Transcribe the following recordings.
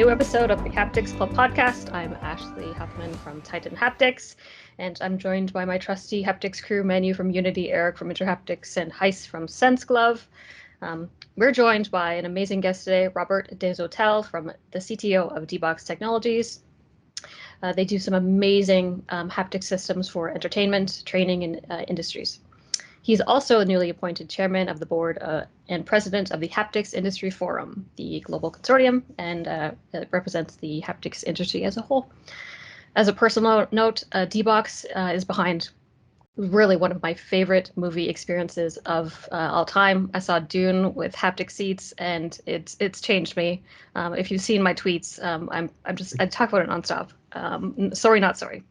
new episode of the Haptics Club podcast. I'm Ashley Huffman from Titan Haptics, and I'm joined by my trusty Haptics crew, Manu from Unity, Eric from Interhaptics, and Heiss from SenseGlove. We're joined by an amazing guest today, Robert Desautels from the CTO of D-box Technologies. They do some amazing haptic systems for entertainment, training, and industries. He's also a newly appointed chairman of the board and president of the Haptics Industry Forum, the global consortium, and it represents the haptics industry as a whole. As a personal note, D-box is behind really one of my favorite movie experiences of all time. I saw Dune with haptic seats, and it's changed me. If you've seen my tweets, I talk about it nonstop. Sorry, not sorry.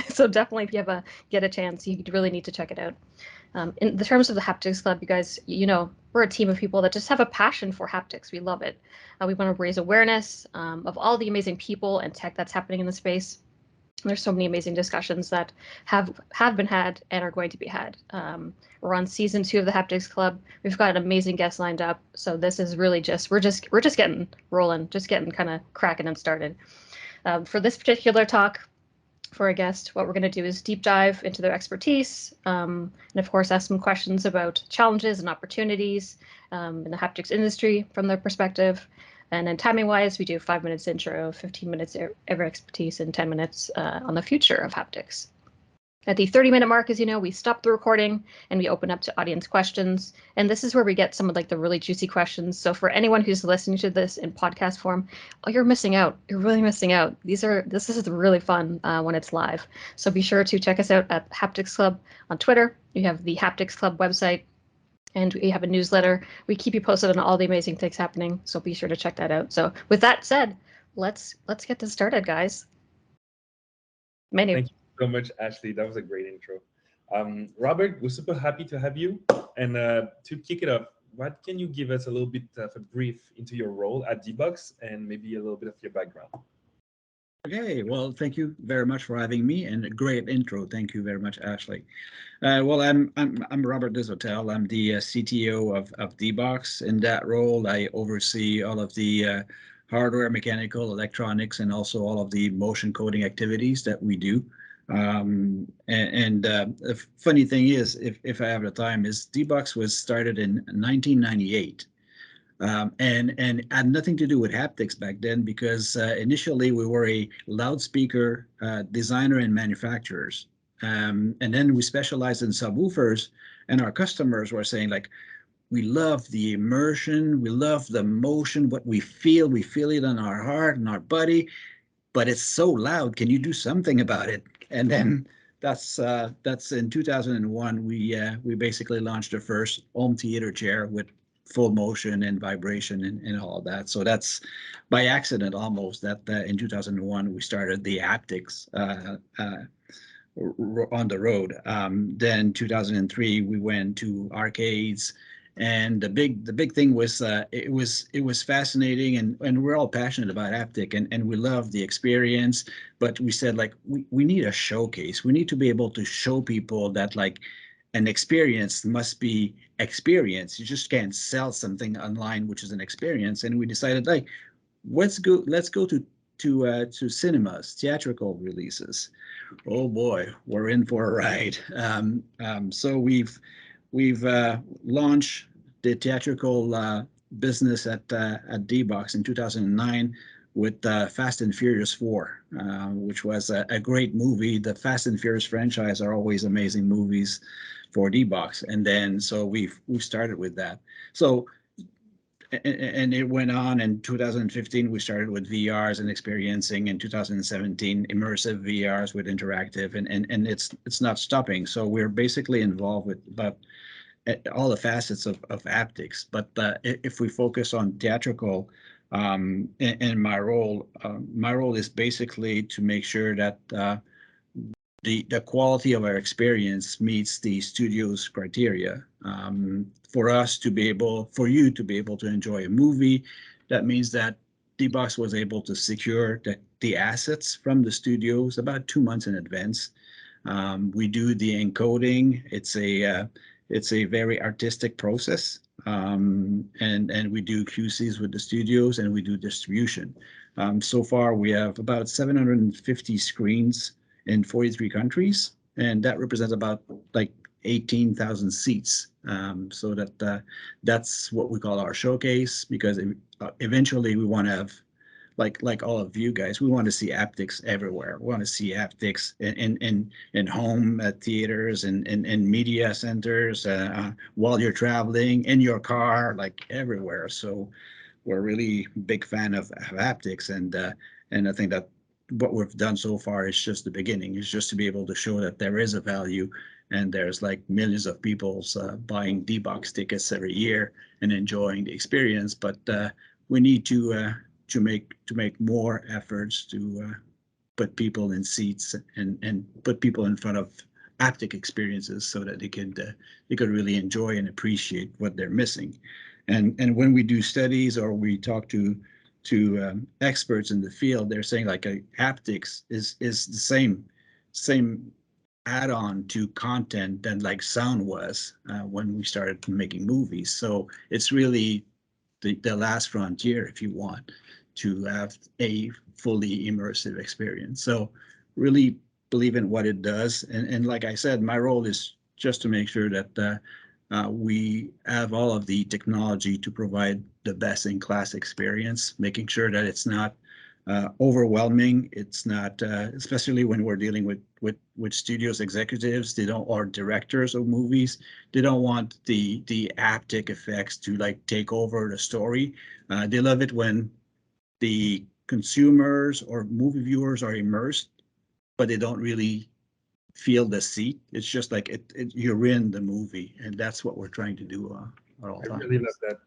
So definitely, if you get a chance, you really need to check it out. In the terms of the Haptics Club, you guys, we're a team of people that just have a passion for haptics. We love it. We want to raise awareness of all the amazing people and tech that's happening in the space. There's so many amazing discussions that have been had and are going to be had. We're on season 2 of the Haptics Club. We've got an amazing guest lined up. So this is really we're just getting rolling, just getting kind of cracking and started. For this particular talk, for a guest, what we're going to do is deep dive into their expertise, and of course ask some questions about challenges and opportunities in the haptics industry from their perspective. And then timing wise, we do 5 minutes intro, 15 minutes ever expertise, and 10 minutes on the future of haptics. At the 30-minute mark, as you know, we stop the recording and we open up to audience questions. And this is where we get some of the really juicy questions. So for anyone who's listening to this in podcast form, you're missing out. You're really missing out. This is really fun when it's live. So be sure to check us out at Haptics Club on Twitter. We have the Haptics Club website, and we have a newsletter. We keep you posted on all the amazing things happening. So be sure to check that out. So with that said, let's get this started, guys. Manu. Thank you so much, Ashley. That was a great intro. Robert, we're super happy to have you. And to kick it off, what can you give us a little bit of a brief into your role at D-box and maybe a little bit of your background? Okay, well, thank you very much for having me, and a great intro. Thank you very much, Ashley. Well, I'm Robert Desautels. I'm the CTO of D-box. In that role, I oversee all of the hardware, mechanical, electronics, and also all of the motion coding activities that we do. The funny thing is, if I have the time, is D-box was started in 1998. And had nothing to do with haptics back then, because initially we were a loudspeaker designer and manufacturers. And then we specialized in subwoofers, and our customers were saying, like, we love the immersion, we love the motion, what we feel it on our heart and our body, but it's so loud, can you do something about it? And then that's in 2001, we basically launched the first home theater chair with full motion and vibration and all of that. So that's by accident almost that in 2001 we started the haptics on the road. Then 2003 we went to arcades, and the big thing was it was fascinating, and we're all passionate about haptic, and we love the experience, but we said, like, we need a showcase. We need to be able to show people that, like, an experience must be experience. You just can't sell something online which is an experience. And we decided, like, let's go to cinemas, theatrical releases. Oh boy, we're in for a ride. So we've launched the theatrical business at D-box in 2009 with Fast and Furious 4, which was a great movie. The Fast and Furious franchise are always amazing movies for D-box, and then so we've started with that. So and it went on. In 2015 we started with VRs and experiencing. In 2017 immersive VRs with interactive, and it's not stopping. So we're basically involved with about all the facets of haptics. But if we focus on theatrical, and my role is basically to make sure that the quality of our experience meets the studio's criteria. For you to be able to enjoy a movie, that means that D-box was able to secure the assets from the studios about 2 months in advance. We do the encoding. It's a very artistic process. and we do QCs with the studios, and we do distribution. So far, we have about 750 screens in 43 countries, and that represents about like 18,000 seats. So that's what we call our showcase, because eventually we want to have, like all of you guys, we want to see haptics everywhere. We want to see haptics in home theaters and in media centers, while you're traveling, in your car, like everywhere. So we're really big fan of haptics, and I think that what we've done so far is just the beginning. Is just to be able to show that there is a value, and there's like millions of people buying D-box tickets every year and enjoying the experience. But we need to make more efforts to put people in seats and put people in front of haptic experiences, so that they could really enjoy and appreciate what they're missing. And when we do studies or we talk to experts in the field, they're saying like haptics is the same add-on to content than like sound was when we started making movies. So it's really the last frontier, if you want to have a fully immersive experience. So really believe in what it does. And like I said, my role is just to make sure that we have all of the technology to provide the best in class experience, making sure that it's not overwhelming. It's not, especially when we're dealing with studios executives, they don't, or directors of movies, they don't want the haptic effects to like take over the story. They love it when the consumers or movie viewers are immersed, but they don't really feel the seat. It's just like you're in the movie, and that's what we're trying to do at all I times. really love that.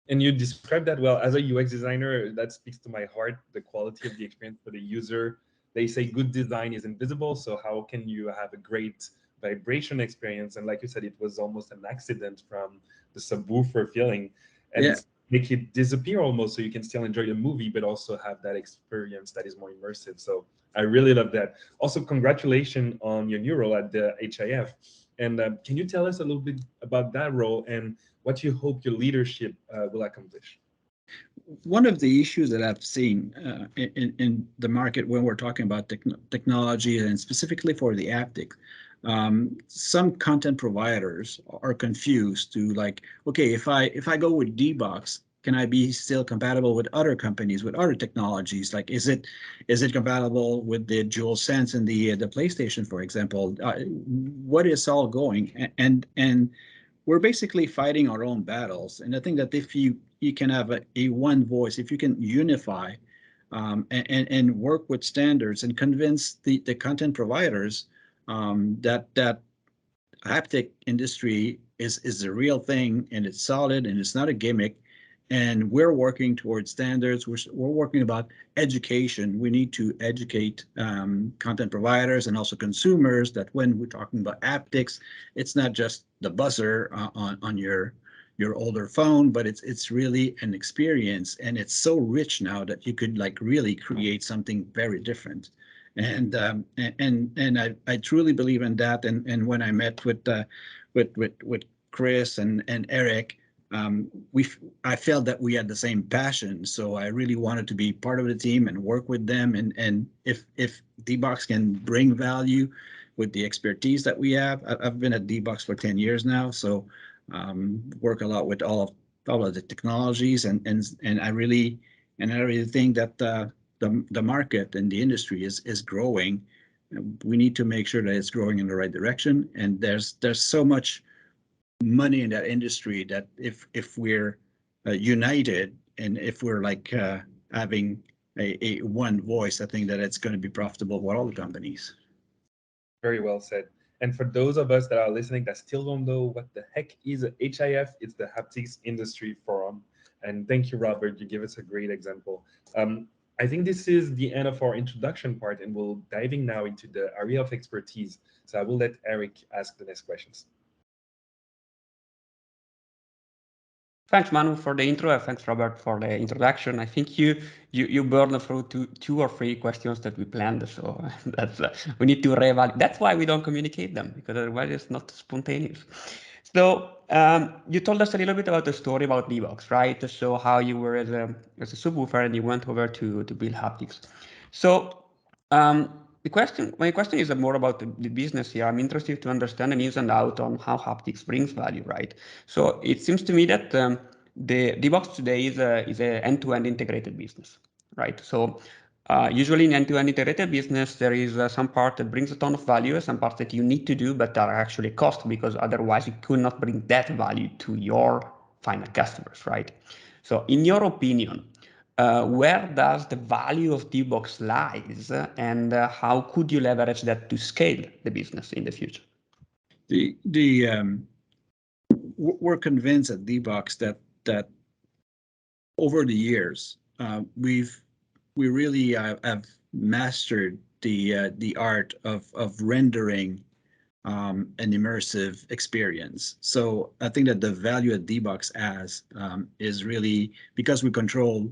And you described that well. As a UX designer, that speaks to my heart, the quality of the experience for the user. They say good design is invisible, so how can you have a great vibration experience? And like you said, it was almost an accident from the subwoofer feeling, Yeah. and make it disappear almost, so you can still enjoy the movie, but also have that experience that is more immersive. So I really love that. Also, congratulations on your new role at the HIF. And can you tell us a little bit about that role and what you hope your leadership will accomplish? One of the issues that I've seen in the market when we're talking about technology, and specifically for the haptic, some content providers are confused to like, okay, if I go with D-box, can I be still compatible with other companies, with other technologies? Like, is it compatible with the DualSense and the PlayStation, for example? What is all going? And we're basically fighting our own battles. And I think that if you can have a one voice, if you can unify and work with standards and convince the content providers that haptic industry is the real thing, and it's solid and it's not a gimmick, and we're working towards standards. We're working about education. We need to educate content providers and also consumers that when we're talking about haptics, it's not just the buzzer on your older phone, but it's really an experience, and it's so rich now that you could like really create something very different. And I truly believe in that. And when I met with Chris and Eric, I felt that we had the same passion. So I really wanted to be part of the team and work with them. And if D-box can bring value with the expertise that we have, I've been at D-box for 10 years now, so work a lot with all of the technologies, and I really think that the market and the industry is growing. We need to make sure that it's growing in the right direction. And there's so much money in that industry that if we're united, and if we're like having a one voice, I think that it's going to be profitable for all the companies. Very well said. And for those of us that are listening that still don't know what the heck is a HIF, it's the Haptics Industry Forum. And thank you, Robert. You give us a great example. I think this is the end of our introduction part, and we'll diving now into the area of expertise. So I will let Eric ask the next questions. Thanks, Manu, for the intro, and thanks, Robert, for the introduction. I think you burned through two or three questions that we planned, so that's we need to reevaluate. That's why we don't communicate them, because otherwise it's not spontaneous. So you told us a little bit about the story about D-box, right? So how you were as a subwoofer and you went over to build Haptics. So my question is more about the business here. I'm interested to understand the ins and out on how Haptics brings value, right? So it seems to me that the D-box today is a end-to-end integrated business, right? So usually in end-to-end integrated business, there is some part that brings a ton of value, some parts that you need to do, but are actually cost because otherwise you could not bring that value to your final customers, right? So in your opinion, where does the value of D-box lies and how could you leverage that to scale the business in the future? We're convinced at D-box that over the years, we really have mastered the art of rendering an immersive experience. So I think that the value at D-box has is really because we control,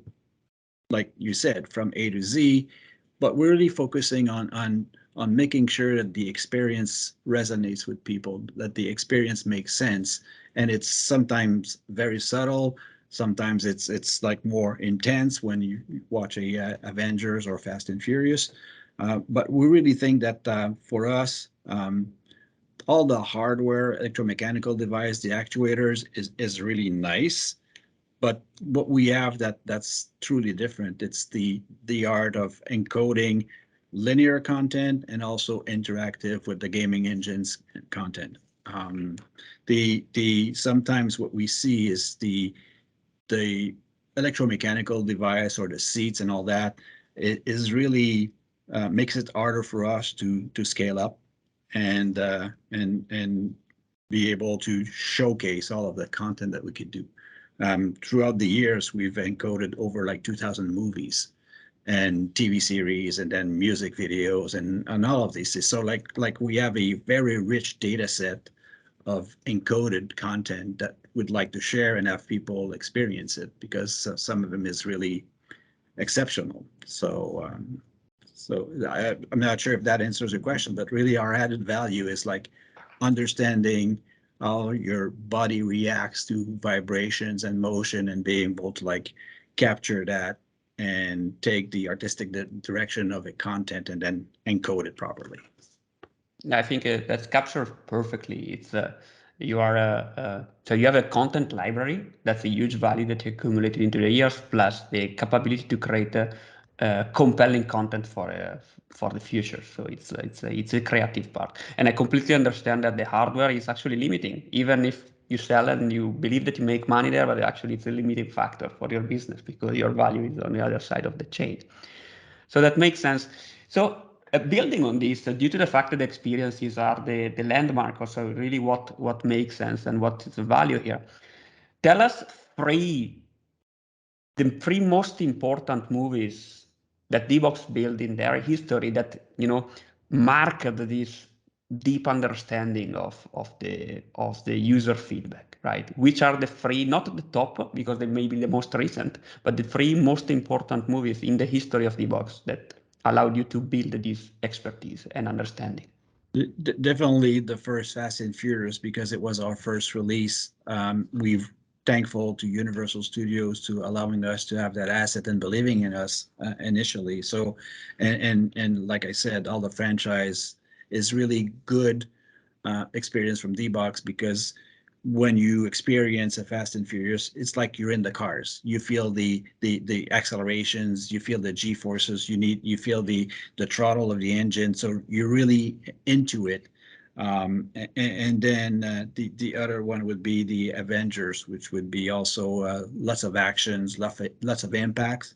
like you said, from A to Z, but we're really focusing on making sure that the experience resonates with people, that the experience makes sense, and it's sometimes very subtle. Sometimes it's like more intense when you watch a Avengers or Fast and Furious. But we really think that for us, all the hardware, electromechanical device, the actuators is really nice. But what we have that's truly different. It's the art of encoding linear content and also interactive with the gaming engines content. The sometimes what we see is the electromechanical device or the seats and all that, it is really makes it harder for us to scale up and be able to showcase all of the content that we could do. Throughout the years, we've encoded over like 2,000 movies and TV series and then music videos and all of these. So like we have a very rich data set of encoded content that we'd like to share and have people experience it because some of them is really exceptional. So I'm not sure if that answers your question, but really our added value is like understanding how your body reacts to vibrations and motion and being able to like capture that and take the artistic direction of a content and then encode it properly. I think that's captured perfectly. It's you are so you have a content library. That's a huge value that you accumulated into the years, plus the capability to create compelling content for the future. So it's a creative part, and I completely understand that the hardware is actually limiting. Even if you sell and you believe that you make money there, but actually it's a limiting factor for your business because your value is on the other side of the chain. So that makes sense. So building on this, due to the fact that the experiences are the landmark, or so really what makes sense and what is the value here, tell us the three most important movies that D-box built in their history that marked this deep understanding of the user feedback, right? Which are the three, not at the top because they may be the most recent, but the three most important movies in the history of D-box that allowed you to build this expertise and understanding? Definitely the first Fast and Furious because it was our first release. We've thankful to Universal Studios to allowing us to have that asset and believing in us initially. So, and like I said, all the franchise is really good experience from D-box because when you experience a Fast and Furious, it's like you're in the cars. You feel the accelerations, you feel the G forces, you feel the throttle of the engine. So you're really into it. And then the other one would be the Avengers, which would be also lots of actions, lots of impacts,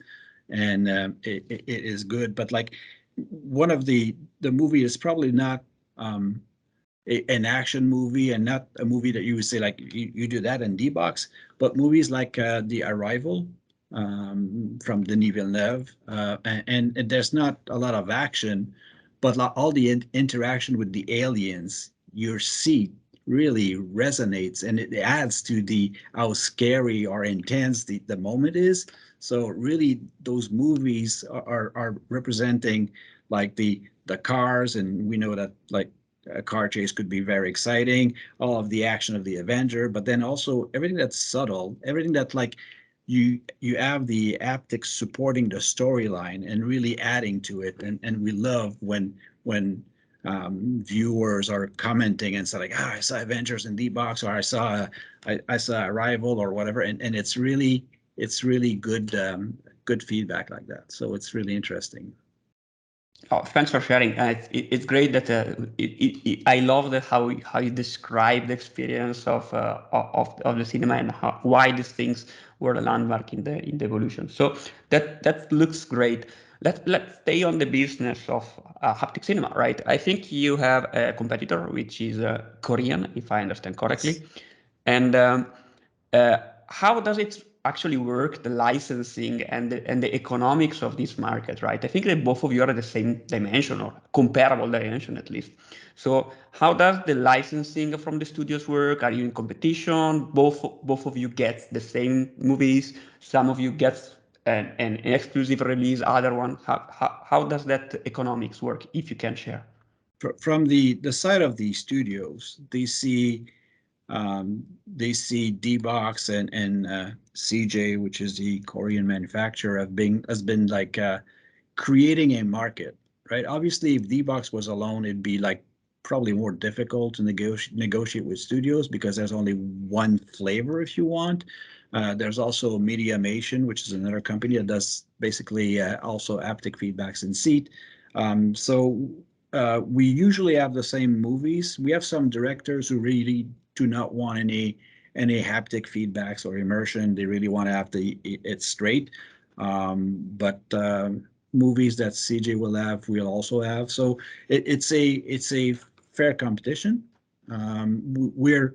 and it is good. But like one of the movie is probably not an action movie and not a movie that you would say like you do that in D-box, but movies like The Arrival from Denis Villeneuve, and there's not a lot of action, but all the interaction with the aliens, your seat really resonates and it adds to the how scary or intense the moment is. So really those movies are representing like the cars, and we know that like a car chase could be very exciting, all of the action of the Avenger, but then also everything that's subtle, everything that like you have the haptics supporting the storyline and really adding to it. And we love when viewers are commenting and say like, oh, I saw Avengers in D-box, or I saw Arrival or whatever, and it's really good good feedback like that. So it's really interesting. Oh, thanks for sharing. It's great that I love how you describe the experience of the cinema and why these things were a landmark in the evolution. So that looks great. Let's stay on the business of haptic cinema, right? I think you have a competitor which is Korean, if I understand correctly, and how does it actually work, the licensing and the economics of this market, right? I think that both of you are at the same dimension or comparable dimension at least. So how does the licensing from the studios work? Are you in competition? Both of you get the same movies. Some of you get an exclusive release, other one. How does that economics work, if you can share? From the side of the studios, they see D-box and CJ, which is the Korean manufacturer, has been like creating a market, right? Obviously, if D-box was alone, it'd be like probably more difficult to negotiate with studios because there's only one flavor if you want. There's also Mediamation, which is another company that does basically also haptic feedbacks in seat. We usually have the same movies. We have some directors who really do not want any haptic feedbacks or immersion. They really want to have it straight. But movies that CJ will have, we'll also have. So it's a fair competition. The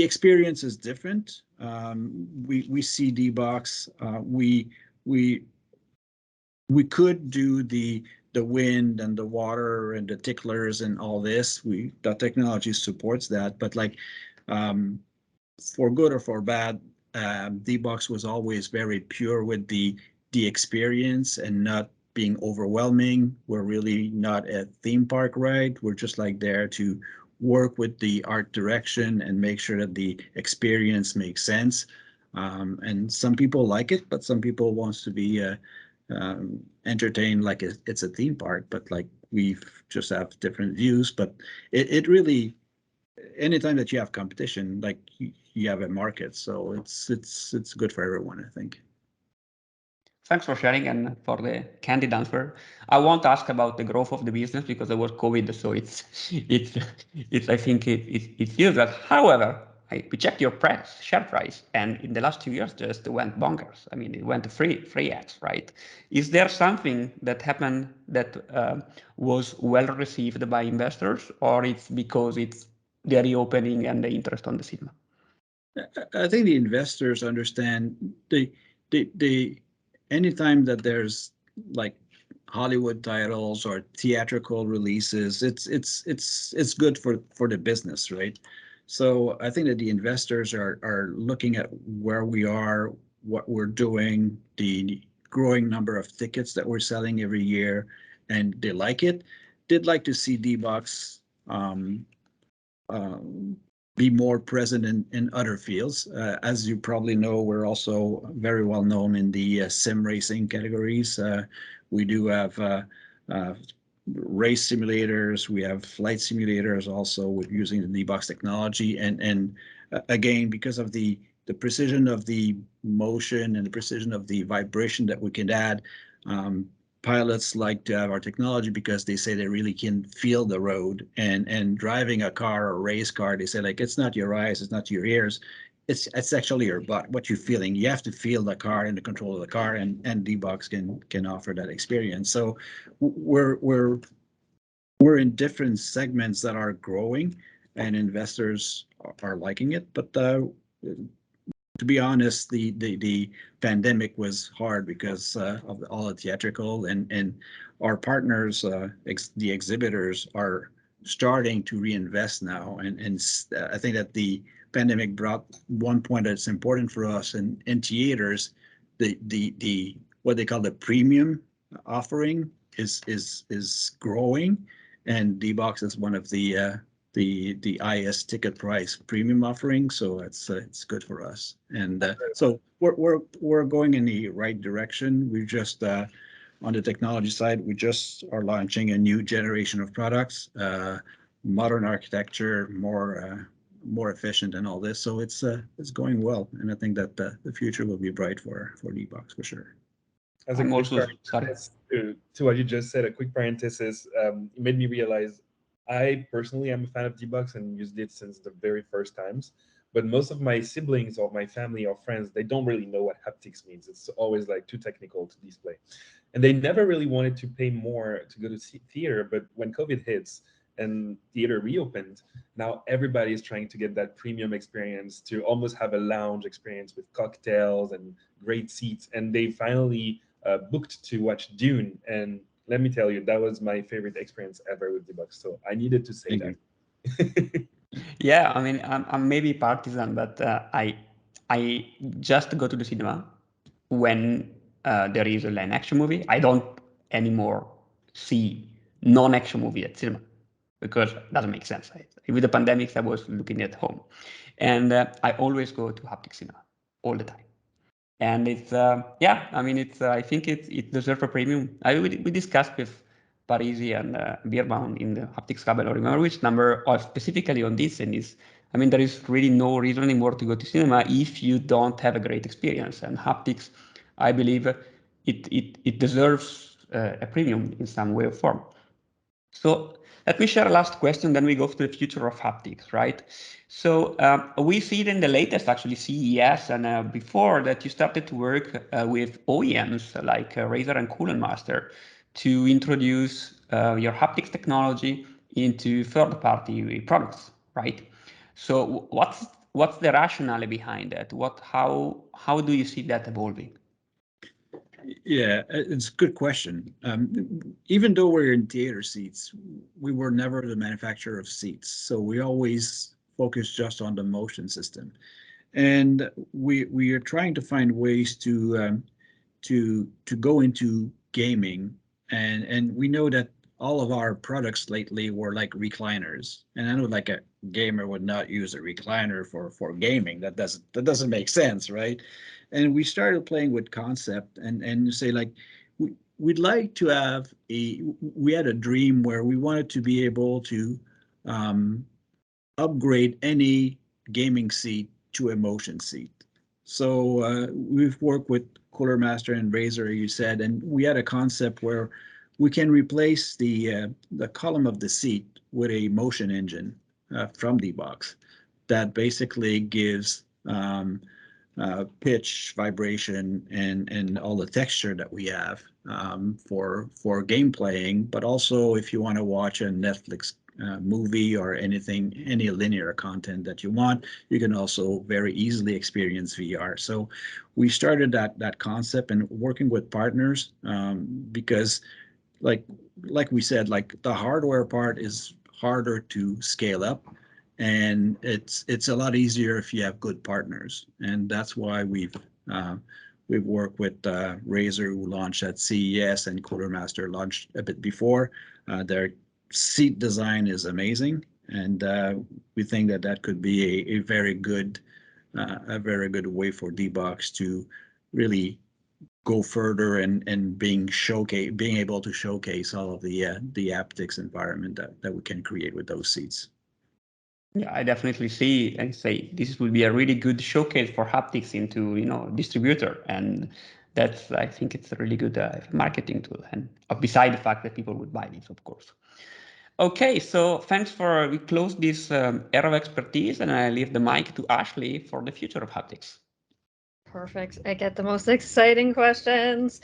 experience is different. We see D-box. We could do the wind and the water and the ticklers and all this. The technology supports that, but like for good or for bad, D-box was always very pure with the experience and not being overwhelming. We're really not a theme park ride. We're just like there to work with the art direction and make sure that the experience makes sense. And some people like it, but some people wants to be entertained like it's a theme park. But like we just have different views. But it really, anytime that you have competition, like you have a market, so it's good for everyone, I think. Thanks for sharing and for the candid answer. I won't ask about the growth of the business because there was COVID, so it's I think it's useless. However, we checked your share price, and in the last 2 years just went bonkers. I mean, it went to 3x, right? Is there something that happened that was well received by investors, or it's because it's the reopening and the interest on the cinema? I think the investors understand anytime that there's like Hollywood titles or theatrical releases, it's good for the business, right? So I think that the investors are looking at where we are, what we're doing, the growing number of tickets that we're selling every year, and they like it. They'd like to see D-box be more present in other fields. As you probably know, we're also very well known in the sim racing categories. We do have race simulators. We have flight simulators also with using the D-box technology. And again, because of the precision of the motion and the precision of the vibration that we can add, pilots like to have our technology because they say they really can feel the road, and driving a car or race car, they say like, it's not your eyes, it's not your ears, it's actually your butt, what you're feeling. You have to feel the car and the control of the car, and D-box can offer that experience. So we're in different segments that are growing, and investors are liking it. But to be honest, the pandemic was hard because of all the theatrical, and our partners, the exhibitors, are starting to reinvest now. And I think that the pandemic brought one point that's important for us in theaters. The what they call the premium offering is growing, and D-box is one of the highest ticket price premium offering, so it's good for us. And so we're going in the right direction. We just on the technology side, we just are launching a new generation of products, modern architecture, more efficient and all this. So it's going well, and I think that the future will be bright for D-box for sure. As a I'm quick also sorry. parenthesis to what you just said, a quick parenthesis, it made me realize I personally am a fan of D-box and used it since the very first times. But most of my siblings or my family or friends, they don't really know what haptics means. It's always like too technical to display. And they never really wanted to pay more to go to theater. But when COVID hits and theater reopened, now everybody is trying to get that premium experience, to almost have a lounge experience with cocktails and great seats. And they finally booked to watch Dune. And let me tell you, that was my favorite experience ever with D-box. So I needed to say Thank that. Yeah, I mean, I'm maybe partisan, but I just go to the cinema when there is an action movie. I don't anymore see non-action movie at cinema because it doesn't make sense. With the pandemic, I was looking at home, and I always go to haptic cinema all the time. And it's yeah, I mean, it's I think it deserves a premium. We discussed with Parisi and Beerbaum in the Haptics Club. I don't remember which number, or specifically on this, and is I mean, there is really no reason anymore to go to cinema if you don't have a great experience. And haptics, I believe, it deserves a premium in some way or form. So let me share a last question, then we go to the future of haptics, right? So we see it in the latest, actually, CES, and before that you started to work with OEMs like Razer and Cooler Master to introduce your haptics technology into third-party products, right? So what's the rationale behind that? How do you see that evolving? Yeah, it's a good question. Even though we're in theater seats, we were never the manufacturer of seats, so we always focus just on the motion system. And we are trying to find ways to go into gaming, and we know that all of our products lately were like recliners. And I know like a gamer would not use a recliner for gaming. That doesn't make sense, right? And we started playing with concept and say like we'd like to have we had a dream where we wanted to be able to upgrade any gaming seat to a motion seat. So we've worked with Cooler Master and Razer, you said, and we had a concept where we can replace the column of the seat with a motion engine from D-box that basically gives pitch, vibration, and all the texture that we have for game playing. But also, if you want to watch a Netflix movie or any linear content that you want, you can also very easily experience VR. So we started that concept and working with partners because like we said, like the hardware part is harder to scale up, and it's a lot easier if you have good partners. And that's why we've worked with Razer, who launched at CES, and Cooler Master launched a bit before. Their seat design is amazing, and we think that could be a very good way for D-box to really go further and being able to showcase all of the haptics environment that we can create with those seats. Yeah, I definitely see and say this will be a really good showcase for haptics into distributor, and that's I think it's a really good marketing tool. And beside the fact that people would buy these, of course. Okay, so we close this era of expertise, and I leave the mic to Ashley for the future of haptics. Perfect. I get the most exciting questions.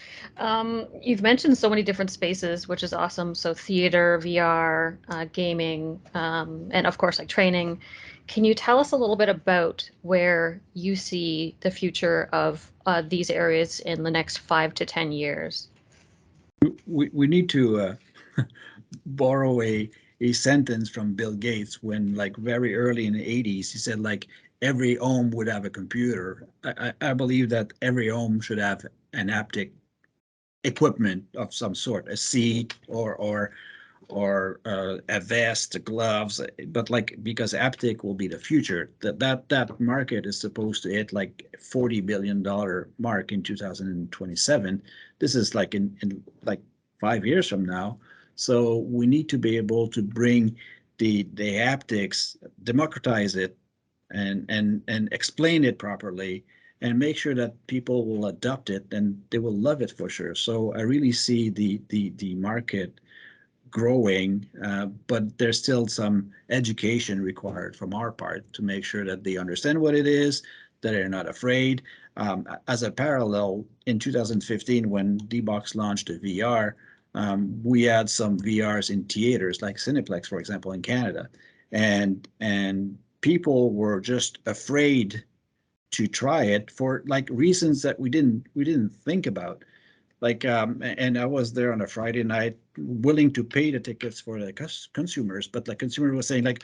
You've mentioned so many different spaces, which is awesome. So theater, VR, gaming, and of course, like training. Can you tell us a little bit about where you see the future of these areas in the next 5 to 10 years? We need to borrow a sentence from Bill Gates when, like, very early in the 80s, he said like every home would have a computer. I believe that every home should have an haptic equipment of some sort, a seat or or a vest, gloves, but like because haptic will be the future. That market is supposed to hit like $40 billion mark in 2027. This is like in like 5 years from now. So we need to be able to bring the haptics, democratize it, and explain it properly, and make sure that people will adopt it and they will love it for sure. So I really see the market growing, but there's still some education required from our part to make sure that they understand what it is, that they're not afraid. As a parallel, in 2015, when D-box launched a VR, we had some VRs in theaters like Cineplex, for example, in Canada, and people were just afraid to try it for like reasons that we didn't think about. Like, and I was there on a Friday night, willing to pay the tickets for the consumers, but the consumer was saying like,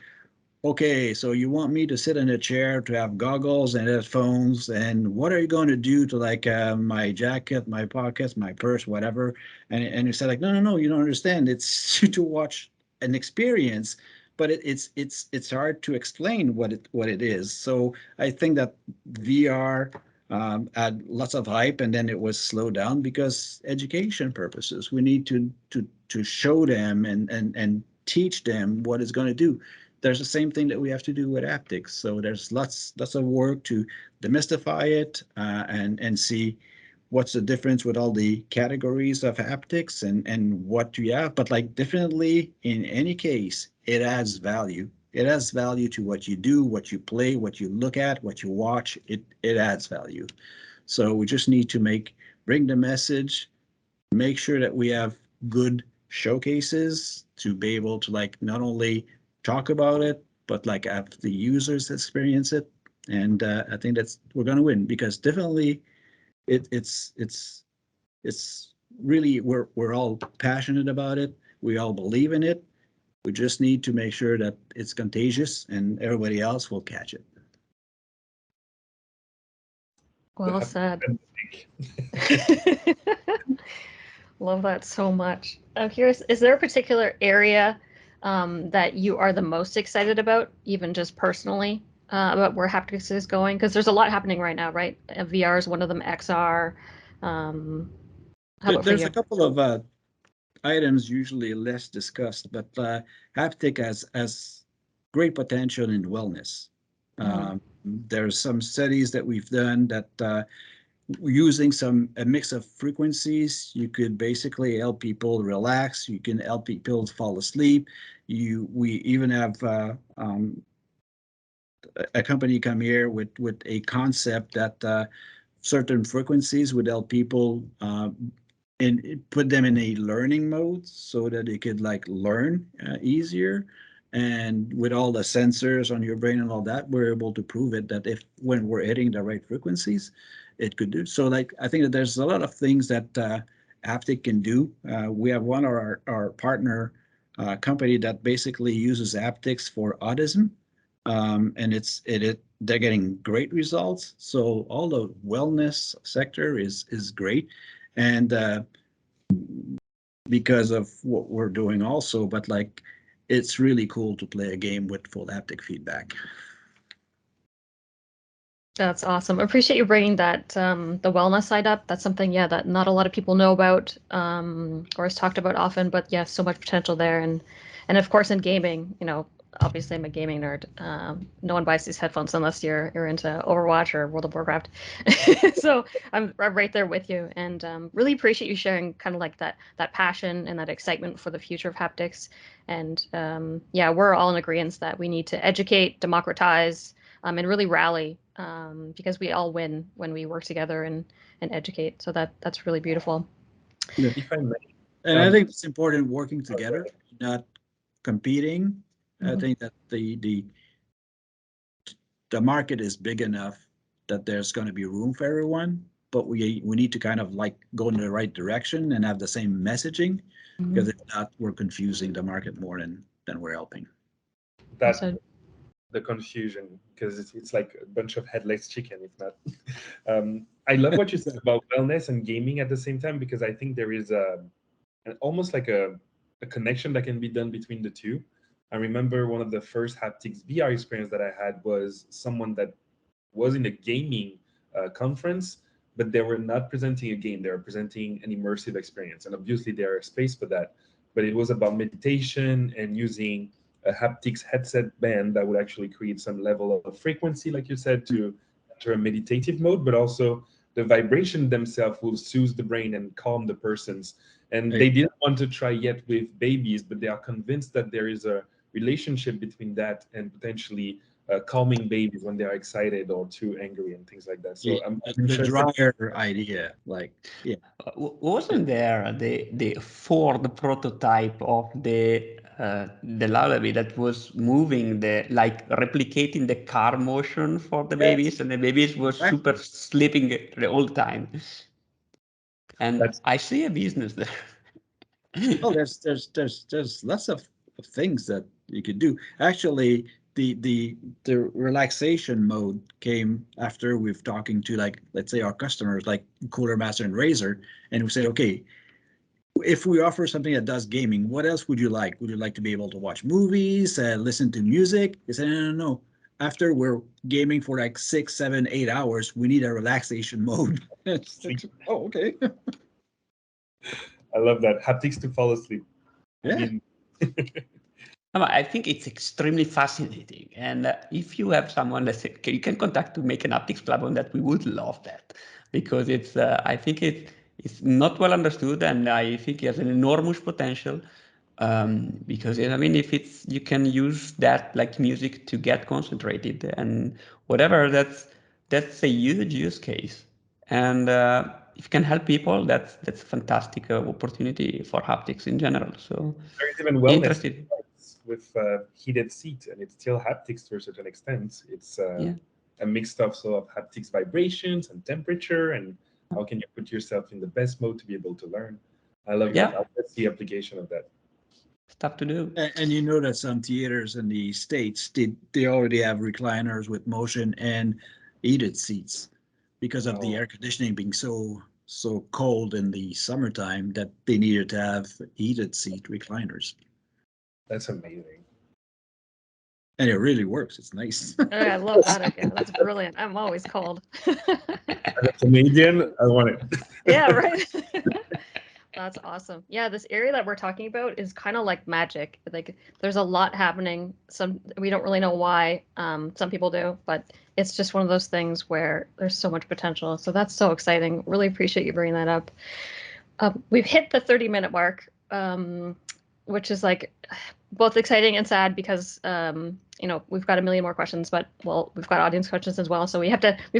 okay, so you want me to sit in a chair, to have goggles and headphones, and what are you going to do to like my jacket, my pockets, my purse, whatever? And you said like, no, you don't understand. It's to watch an experience, but it's hard to explain what it is. So I think that VR had lots of hype, and then it was slowed down because education purposes. We need to show them and teach them what it's going to do. There's the same thing that we have to do with haptics. So there's lots of work to demystify it and see what's the difference with all the categories of haptics and what do you have. But like definitely in any case, it adds value. It adds value to what you do, what you play, what you look at, what you watch. It adds value. So we just need to bring the message, make sure that we have good showcases to be able to like not only talk about it, but like have the users experience it. And I think we're going to win, because definitely it's really we're all passionate about it. We all believe in it. We just need to make sure that it's contagious and everybody else will catch it. Well said. Love that so much. I'm curious, is there a particular area that you are the most excited about, even just personally, about where haptics is going? Because there's a lot happening right now, right? VR is one of them, XR. How about for There's you? a couple of items usually less discussed, but haptic has great potential in wellness. There's some studies that we've done that using a mix of frequencies, you could basically help people relax. You can help people fall asleep. We even have a company come here with a concept that certain frequencies would help people and put them in a learning mode so that they could like learn easier. And with all the sensors on your brain and all that, we're able to prove it that when we're hitting the right frequencies, it could do. So like, I think that there's a lot of things that Haptic can do. We have one of our partner company that basically uses haptics for autism. And they're getting great results. So all the wellness sector is great. And because of what we're doing also, but like, it's really cool to play a game with full haptic feedback. That's awesome. I appreciate you bringing that the wellness side up. That's something, yeah, that not a lot of people know about or is talked about often. But yeah, so much potential there, and of course in gaming, obviously I'm a gaming nerd. No one buys these headphones unless you're into Overwatch or World of Warcraft. So I'm right there with you, and really appreciate you sharing kind of like that passion and that excitement for the future of haptics. And yeah, we're all in agreement that we need to educate, democratize, and really rally, because we all win when we work together and educate. So that's really beautiful. If I may. And I think it's important working together, not competing. I think that the market is big enough that there's going to be room for everyone, but we need to kind of like go in the right direction and have the same messaging, because if not, we're confusing the market more than we're helping. That's the confusion, because it's like a bunch of headless chicken, if not. I love what you said about wellness and gaming at the same time, because I think there is almost like a a connection that can be done between the two. I remember one of the first haptics VR experience that I had was someone that was in a gaming conference, but they were not presenting a game. They were presenting an immersive experience. And obviously there is space for that, but it was about meditation and using a haptics headset band that would actually create some level of frequency, like you said, to enter a meditative mode, but also the vibration themselves will soothe the brain and calm the persons. And Right. they didn't want to try yet with babies, but they are convinced that there is a relationship between that and potentially calming babies when they're excited or too angry and things like that. So Yeah, I'm the interested. dryer idea, like, yeah. Wasn't there the Ford prototype of the lullaby that was moving like replicating the car motion for the babies, and the babies were super Exactly. sleeping the whole time. And That's I see a business there. Oh, there's lots of things that you could do. Actually, the relaxation mode came after we've talking to, like, let's say, our customers like Cooler Master and Razer, and we said, okay, if we offer something that does gaming, what else would you like? Would you like to be able to watch movies, listen to music? They said, no. After we're gaming for like 6, 7, 8 hours, we need a relaxation mode. Oh, okay. I love that. Haptics to fall asleep. I Yeah. mean, I think it's extremely fascinating. And if you have someone that you can contact to make an Haptics club on that, we would love that, because it's I think it's not well understood, and I think it has an enormous potential. Because I mean, if it's you can use that like music to get concentrated and whatever, that's a huge use case. And if you can help people, that's a fantastic opportunity for haptics in general. So there is even wellness interested. with heated seat, and it's still haptics to a certain extent. It's Yeah. a mix of sort of haptics vibrations and temperature, and how can you put yourself in the best mode to be able to learn. I love that. Yeah. That's the application of that. Stuff to do. And you know that some theaters in the States, they already have recliners with motion and heated seats because of the Oh, air conditioning being so cold in the summertime that they needed to have heated seat recliners. that's amazing. And it really works. It's nice. Oh, I love that idea. That's brilliant. I'm always cold. As a Canadian, I want it. Yeah, right. That's awesome. Yeah, this area that we're talking about is kind of like magic. Like there's a lot happening. Some we don't really know why. Some people do, but it's just one of those things where there's so much potential. So that's so exciting. Really appreciate you bringing that up. We've hit the 30-minute mark, which is like both exciting and sad because we've got a million more questions, but well, we've got audience questions as well. So we've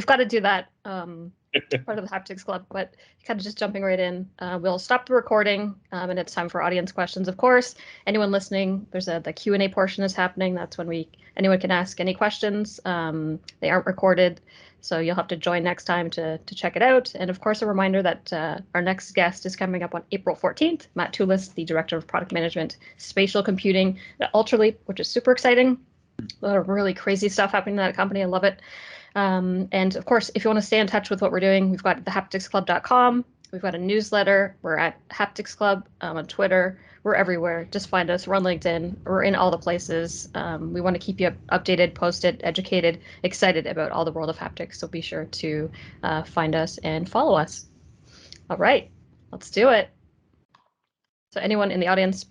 got to do that part of the Haptics Club. But kind of just jumping right in, we'll stop the recording, and it's time for audience questions. Of course, anyone listening, there's the Q&A portion is happening. That's when anyone can ask any questions. They aren't recorded, so you'll have to join next time to check it out. And of course, a reminder that our next guest is coming up on April 14th. Matt Toulis, the Director of Product Management, Spatial Computing at Ultraleap, which is super exciting. A lot of really crazy stuff happening in that company. I love it. And of course, if you want to stay in touch with what we're doing, we've got thehapticsclub.com. We've got a newsletter. We're at Haptics Club on Twitter. We're everywhere. Just find us. We're on LinkedIn. We're in all the places. We want to keep you updated, posted, educated, excited about all the world of haptics. So be sure to find us and follow us. All right, let's do it. So anyone in the audience,